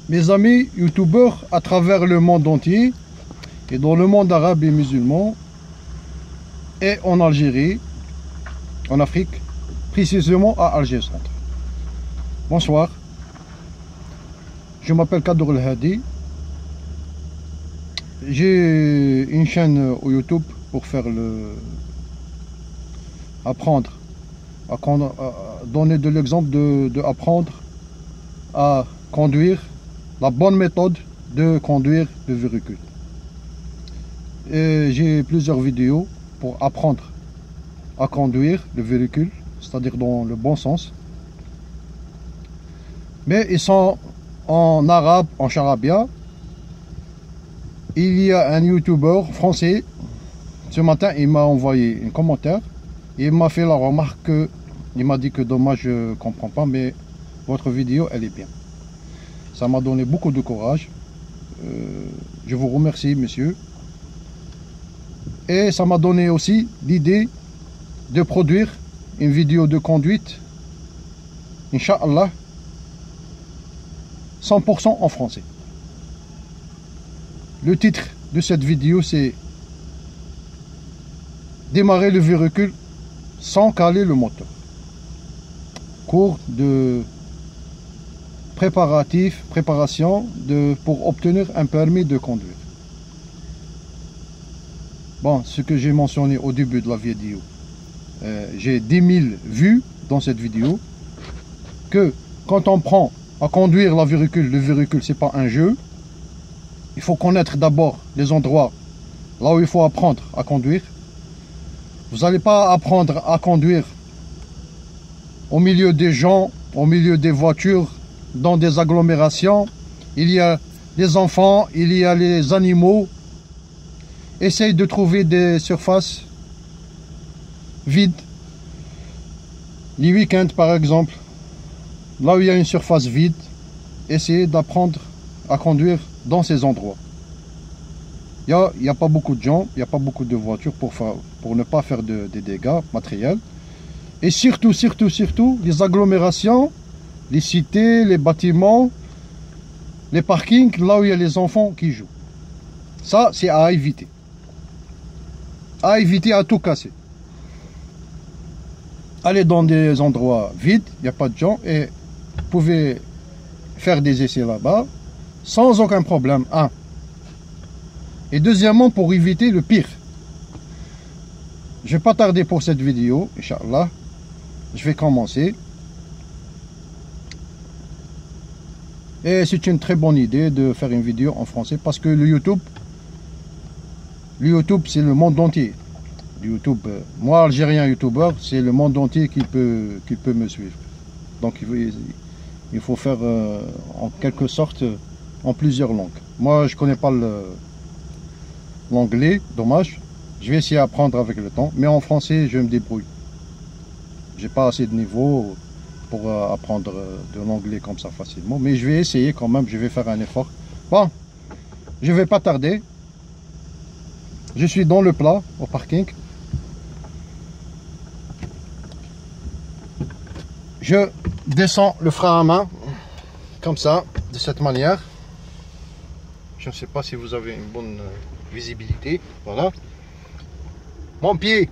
mes amis youtubeurs à travers le monde entier et dans le monde arabe et musulman et en Algérie, en Afrique, précisément à Alger Centre. Bonsoir, je m'appelle Kader El Hadi. J'ai une chaîne au YouTube pour faire apprendre à donner de l'exemple de apprendre à conduire, la bonne méthode de conduire le véhicule. Et j'ai plusieurs vidéos pour apprendre à conduire le véhicule, c'est-à-dire dans le bon sens. Mais ils sont en arabe, en charabia. Il y a un youtubeur français, ce matin il m'a envoyé un commentaire et il m'a fait la remarque que, il m'a dit que dommage, je ne comprends pas, mais votre vidéo elle est bien. Ça m'a donné beaucoup de courage. Je vous remercie monsieur. Et ça m'a donné aussi l'idée de produire une vidéo de conduite, Inch'Allah, 100% en français. Le titre de cette vidéo c'est démarrer le véhicule sans caler le moteur. Cours de préparation pour obtenir un permis de conduire. Bon, ce que j'ai mentionné au début de la vidéo, j'ai 10 000 vues dans cette vidéo, que quand on prend à conduire le véhicule c'est pas un jeu. Il faut connaître d'abord les endroits là où il faut apprendre à conduire. Vous n'allez pas apprendre à conduire au milieu des gens, au milieu des voitures, dans des agglomérations. Il y a les enfants, il y a les animaux. Essaye de trouver des surfaces vides. Les week-ends par exemple, là où il y a une surface vide, essayez d'apprendre à conduire dans ces endroits. Il n'y a pas beaucoup de gens, il n'y a pas beaucoup de voitures pour ne pas faire des dégâts matériels. Et surtout, les agglomérations, les cités, les bâtiments, les parkings, là où il y a les enfants qui jouent. Ça, c'est à éviter. À éviter, à tout casser. Allez dans des endroits vides, il n'y a pas de gens, et vous pouvez faire des essais là-bas sans aucun problème. Un. Et deuxièmement, pour éviter le pire. Je ne vais pas tarder pour cette vidéo, Inch'Allah. Je vais commencer. Et c'est une très bonne idée de faire une vidéo en français parce que le YouTube c'est le monde entier. YouTube, moi algérien youtubeur, c'est le monde entier qui peut me suivre. Donc il faut faire en quelque sorte en plusieurs langues. Moi je connais pas l'anglais, dommage. Je vais essayer d'apprendre avec le temps, mais en français je me débrouille. J'ai pas assez de niveau pour apprendre de l'anglais comme ça facilement, mais je vais essayer quand même, je vais faire un effort. Bon, je vais pas tarder. Je suis dans le plat au parking. Je descends le frein à main comme ça, de cette manière. Je ne sais pas si vous avez une bonne visibilité. Voilà. Mon pied,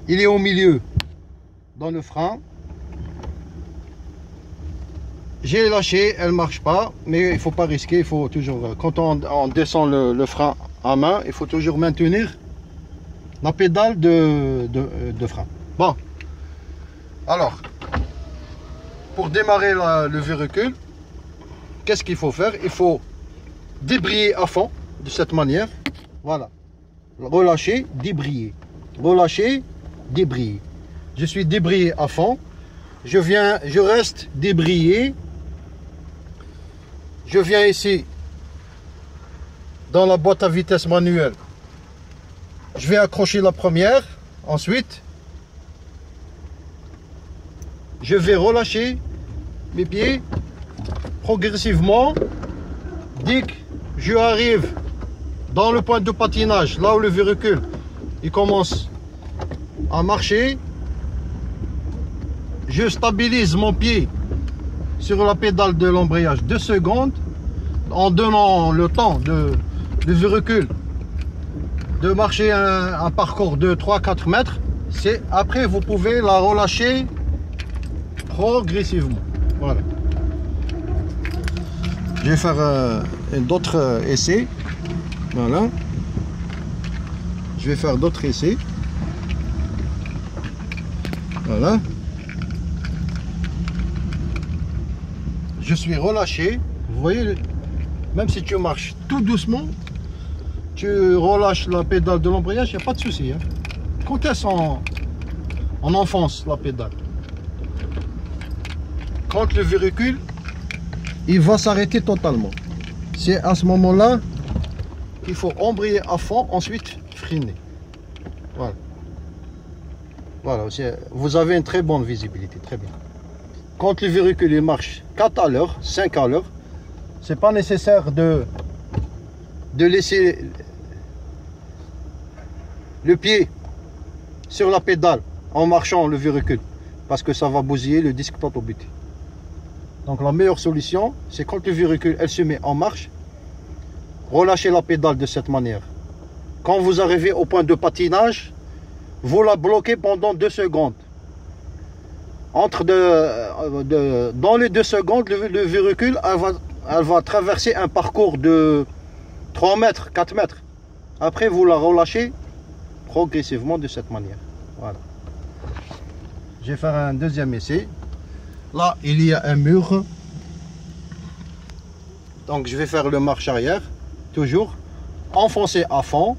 il est au milieu dans le frein. J'ai lâché, elle marche pas, mais il faut pas risquer. Il faut toujours, quand on descend le frein à main, il faut toujours maintenir la pédale de frein. Bon, alors, pour démarrer le véhicule, qu'est-ce qu'il faut faire? Il faut débrayer à fond de cette manière. Voilà, relâcher, débrayer, relâcher, débrayer. Je suis débrayé à fond. Je reste débrayé. Je viens ici dans la boîte à vitesse manuelle. Je vais accrocher la première. Ensuite, je vais relâcher mes pieds progressivement. Dès que je arrive dans le point de patinage, là où le véhicule il commence à marcher, je stabilise mon pied sur la pédale de l'embrayage 2 secondes. en donnant le temps de véhicule de marcher un parcours de 3-4 mètres, c'est après vous pouvez la relâcher progressivement. Voilà. Je vais faire d'autres essais. Voilà. Je vais faire d'autres essais. Voilà. Je suis relâché. Vous voyez, même si tu marches tout doucement, tu relâches la pédale de l'embrayage, il n'y a pas de souci. Hein. Quand elle on enfonce la pédale. Quand le véhicule, il va s'arrêter totalement. C'est à ce moment-là qu'il faut embrayer à fond, ensuite freiner. Voilà. Voilà, vous avez une très bonne visibilité, très bien. Quand le véhicule il marche 4 à l'heure, 5 à l'heure, c'est pas nécessaire de laisser le pied sur la pédale en marchant le véhicule, parce que ça va bousiller le disque tente-au-buté. Donc la meilleure solution, c'est quand le véhicule elle se met en marche, relâchez la pédale de cette manière. Quand vous arrivez au point de patinage, vous la bloquez pendant 2 secondes. Dans les 2 secondes, le véhicule elle va traverser un parcours de 3 mètres, 4 mètres. Après, vous la relâchez progressivement de cette manière. Voilà. Je vais faire un deuxième essai. Là, il y a un mur. Donc, je vais faire le marche arrière. Toujours. Enfoncez à fond.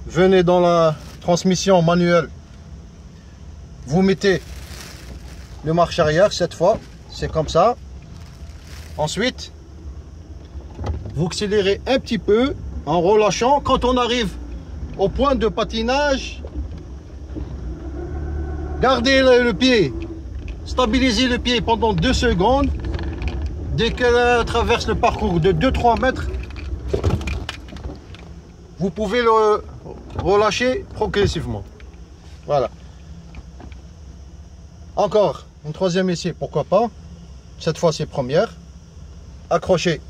Venez dans la transmission manuelle. Vous mettez le marche arrière cette fois. C'est comme ça. Ensuite, vous accélérez un petit peu en relâchant. Quand on arrive au point de patinage, gardez le pied, stabilisez le pied pendant 2 secondes. Dès qu'elle traverse le parcours de 2-3 mètres, vous pouvez le relâcher progressivement. Voilà. Encore un troisième essai, pourquoi pas. Cette fois c'est première. Accrochez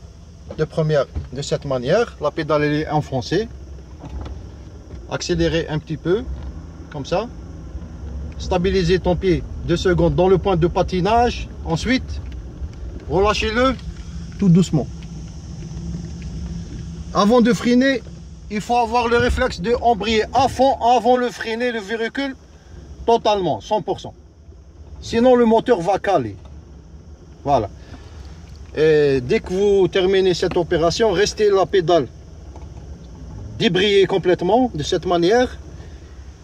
de première de cette manière. La pédale elle est enfoncée. Accélérez un petit peu, comme ça. Stabilisez ton pied 2 secondes dans le point de patinage. Ensuite, relâchez-le tout doucement. Avant de freiner, il faut avoir le réflexe de embrayer à fond avant de freiner le véhicule totalement, 100%. Sinon, le moteur va caler. Voilà. Et dès que vous terminez cette opération, restez la pédale débrayée complètement de cette manière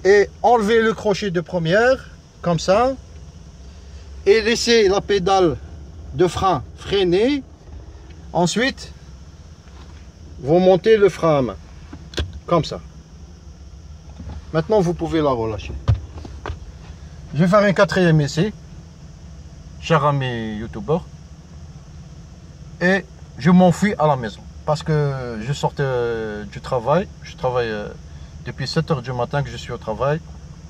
et enlevez le crochet de première comme ça et laissez la pédale de frein freiner. Ensuite, vous montez le frein à main comme ça. Maintenant, vous pouvez la relâcher. Je vais faire un quatrième essai, cher ami youtubeur. Et je m'enfuis à la maison parce que je sortais du travail. Je travaille depuis 7 h du matin que je suis au travail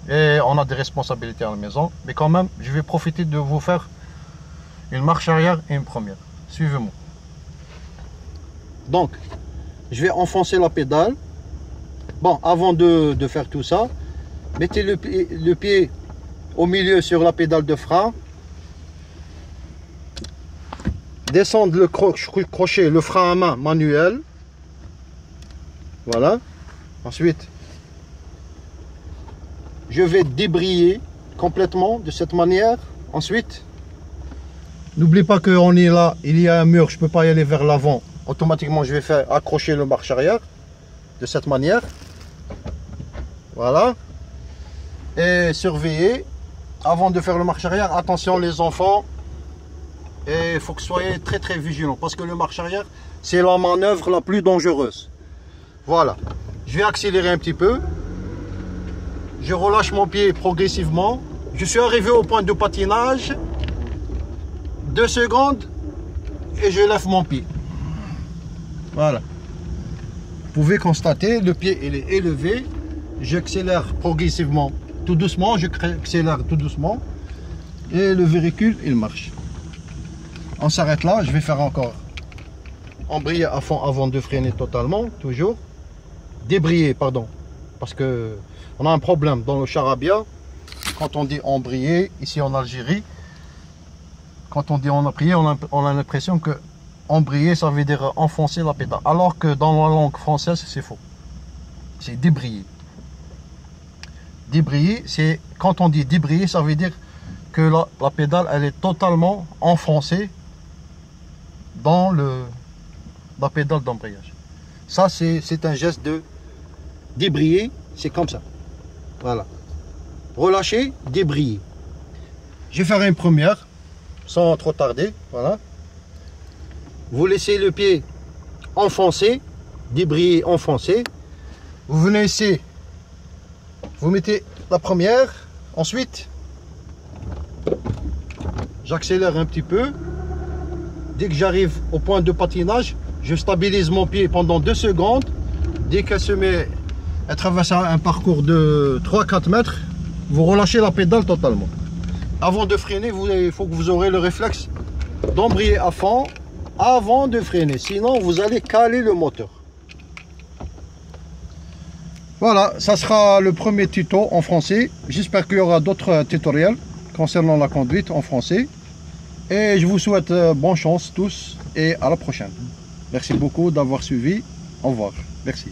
et on a des responsabilités à la maison. Mais quand même, je vais profiter de vous faire une marche arrière et une première. Suivez-moi. Donc, je vais enfoncer la pédale. Bon, avant de faire tout ça, mettez le pied au milieu sur la pédale de frein. Descendre le crochet, le frein à main manuel. Voilà. Ensuite, je vais débrayer complètement de cette manière. Ensuite, n'oubliez pas qu'on est là, il y a un mur, je ne peux pas y aller vers l'avant. Automatiquement, je vais faire accrocher le marche arrière de cette manière. Voilà. Et surveillez, avant de faire le marche arrière, attention les enfants. Et il faut que vous soyez très très vigilant parce que le marche arrière, c'est la manœuvre la plus dangereuse. Voilà. Je vais accélérer un petit peu. Je relâche mon pied progressivement. Je suis arrivé au point de patinage. 2 secondes et je lève mon pied. Voilà. Vous pouvez constater, le pied il est élevé. J'accélère progressivement, tout doucement. J'accélère tout doucement. Et le véhicule, il marche. On s'arrête là, je vais faire encore embrayer à fond avant de freiner totalement, toujours. Débrayer, pardon. Parce que on a un problème dans le charabia. Quand on dit embrayer, ici en Algérie, quand on dit embrayer, on a l'impression que embrayer, ça veut dire enfoncer la pédale. Alors que dans la langue française, c'est faux. C'est débrayer. Débrayer, c'est quand on dit débrayer, ça veut dire que la pédale, elle est totalement enfoncée dans la pédale d'embrayage. Ça, c'est un geste de débrayer, c'est comme ça. Voilà. Relâcher, débrayer. Je vais faire une première, sans trop tarder. Voilà. Vous laissez le pied enfoncé, débrayer, enfoncé. Vous venez ici, vous mettez la première, ensuite, j'accélère un petit peu. Dès que j'arrive au point de patinage, je stabilise mon pied pendant 2 secondes. Dès qu'elle se met, elle traverse un parcours de 3-4 mètres, vous relâchez la pédale totalement. Avant de freiner, il faut que vous aurez le réflexe d'embrayer à fond avant de freiner. Sinon, vous allez caler le moteur. Voilà, ça sera le premier tuto en français. J'espère qu'il y aura d'autres tutoriels concernant la conduite en français. Et je vous souhaite bonne chance tous et à la prochaine. Merci beaucoup d'avoir suivi. Au revoir. Merci.